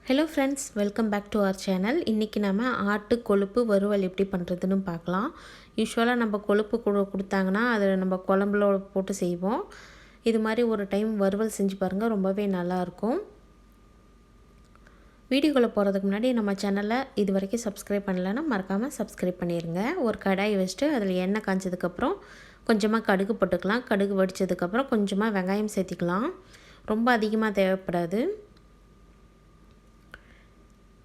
Hello friends, welcome back to our channel. இன்னைக்கு நாம ஆட்டு கொழுப்பு வறுவல் எப்படி பண்றதுன்னு பார்க்கலாம். யூசுவலா நம்ம கொழுப்பு கொடுத்தாங்கன்னா அதை நம்ம குழம்புல போட்டு செய்வோம். இது மாதிரி ஒரு டைம் வறுவல் செஞ்சு பாருங்க, ரொம்பவே நல்லா இருக்கும். வீடியோக்குள்ள போறதுக்கு முன்னாடி நம்ம சேனலை இதுவரைக்கும் சப்ஸ்கிரைப் பண்ணலனா மறக்காம சப்ஸ்கிரைப் பண்ணிருங்க. ஒரு கடாய் வச்சிட்டு அதில் எண்ணெய் காஞ்சதுக்கு அப்புறம் கொஞ்சமா கடுகு போட்டுக்கலாம். கடுகு வெடிச்சதுக்கு அப்புறம் கொஞ்சமா வெங்காயம் சேர்த்திக்கலாம். ரொம்ப அதிகமாக தேவைப்படாது.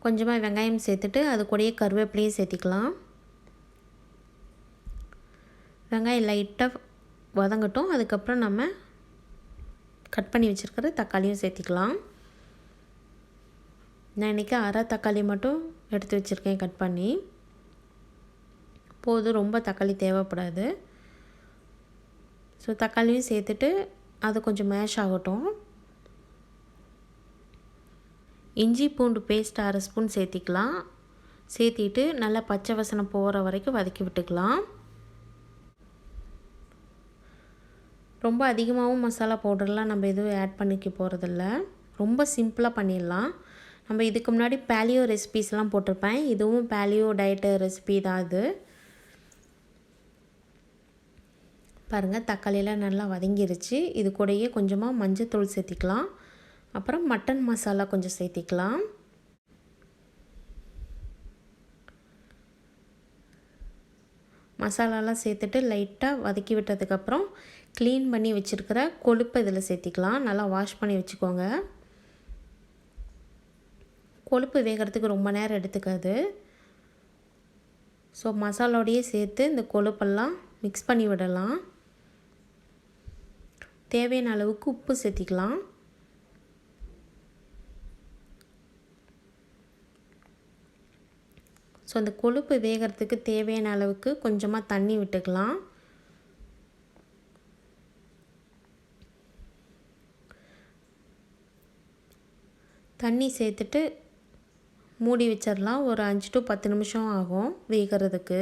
கொஞ்சமாக வெங்காயம் சேர்த்துட்டு அது கூடயே கருவேப்பிலையும் சேர்த்திக்கலாம். வெங்காயம் லைட்டாக வதங்கட்டும். அதுக்கப்புறம் நம்ம கட் பண்ணி வச்சுருக்கிற தக்காளியும் சேர்த்திக்கலாம். நான் இன்றைக்கி அரை தக்காளி மட்டும் எடுத்து வச்சுருக்கேன் கட் பண்ணி. போதும், ரொம்ப தக்காளி தேவைப்படாது. ஸோ தக்காளியும் சேர்த்துட்டு அது கொஞ்சம் மேஷ் ஆகட்டும். இஞ்சி பூண்டு பேஸ்ட் 1/2 ஸ்பூன் சேர்த்திக்கலாம். சேர்த்திட்டு நல்லா பச்சை வாசனை போகிற வரைக்கும் வதக்கி விட்டுக்கலாம். ரொம்ப அதிகமாகவும் மசாலா பவுடர்லாம் நம்ம எதுவும் ஆட் பண்ணிக்க போகிறதில்ல. ரொம்ப சிம்பிளாக பண்ணிடலாம். நம்ம இதுக்கு முன்னாடி பேலியோ ரெசிபீஸ்லாம் போட்டிருப்பேன். இதுவும் பேலியோ டயட்டு ரெசிபி தான். இது பாருங்கள், தக்காளியெல்லாம் நல்லா வதங்கிருச்சு. இது கூடயே கொஞ்சமாக மஞ்சத்தூள் சேர்த்திக்கலாம். அப்புறம் மட்டன் மசாலா கொஞ்சம் சேர்த்திக்கலாம். மசாலாலாம் சேர்த்துட்டு லைட்டாக வதக்கி விட்டதுக்கப்புறம் க்ளீன் பண்ணி வச்சுருக்கிற கொழுப்பை இதில் சேர்த்திக்கலாம். நல்லா வாஷ் பண்ணி வச்சுக்கோங்க. கொழுப்பு வேகிறதுக்கு ரொம்ப நேரம் எடுத்துக்காது. ஸோ மசாலோடையே சேர்த்து இந்த கொழுப்பெல்லாம் மிக்ஸ் பண்ணி விடலாம். தேவையான அளவுக்கு உப்பு சேர்த்திக்கலாம். ஸோ அந்த கொழுப்பு வேகிறதுக்கு தேவையான அளவுக்கு கொஞ்சமாக தண்ணி விட்டுக்கலாம். தண்ணி சேர்த்துட்டு மூடி வச்சிடலாம். ஒரு 5 to 10 நிமிஷம் ஆகும் வேகிறதுக்கு.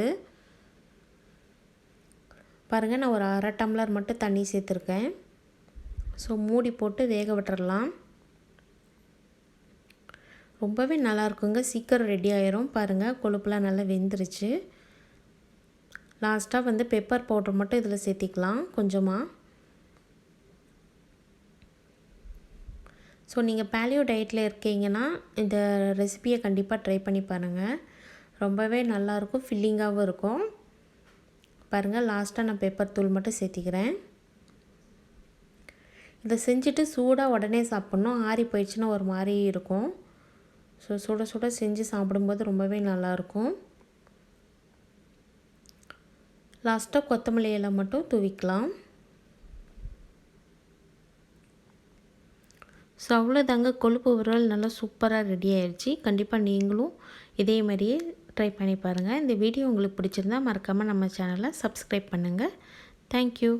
பாருங்கள், நான் ஒரு அரை டம்ளர் மட்டும் தண்ணி சேர்த்துருக்கேன். ஸோ மூடி போட்டு வேக விட்டுறலாம். ரொம்பவே நல்லாயிருக்குங்க, சீக்கிரம் ரெடி ஆயிரும். பாருங்கள், கொழுப்புலாம் நல்லா வெந்துருச்சு. லாஸ்ட்டாக பெப்பர் பவுடர் மட்டும் இதில் சேர்த்திக்கலாம் கொஞ்சமாக. ஸோ நீங்கள் பேலியோ டயட்டில் இருக்கீங்கன்னா இந்த ரெசிபியை கண்டிப்பாக ட்ரை பண்ணி பாருங்கள். ரொம்பவே நல்லாயிருக்கும், ஃபில்லிங்காகவும் இருக்கும். பாருங்கள், லாஸ்ட்டாக நான் பெப்பர் தூள் மட்டும் சேர்த்திக்கிறேன். இதை செஞ்சுட்டு சூடாக உடனே சாப்பிட்ணும். ஆறி போயிடுச்சுன்னா ஒரு மாதிரி இருக்கும். ஸோ சுட சுட செஞ்சு சாப்பிடும்போது ரொம்பவே நல்லாயிருக்கும். லாஸ்ட்டாக கொத்தமல்லி இலை மட்டும் தூவிக்கலாம். ஸோ அவ்வளோதாங்க, கொழுப்பு வறுவல் நல்லா சூப்பராக ரெடி ஆயிடுச்சு. கண்டிப்பாக நீங்களும் இதே மாதிரியே ட்ரை பண்ணி பாருங்கள். இந்த வீடியோ உங்களுக்கு பிடிச்சிருந்தா மறக்காமல் நம்ம சேனலை சப்ஸ்கிரைப் பண்ணுங்கள். தேங்க்யூ.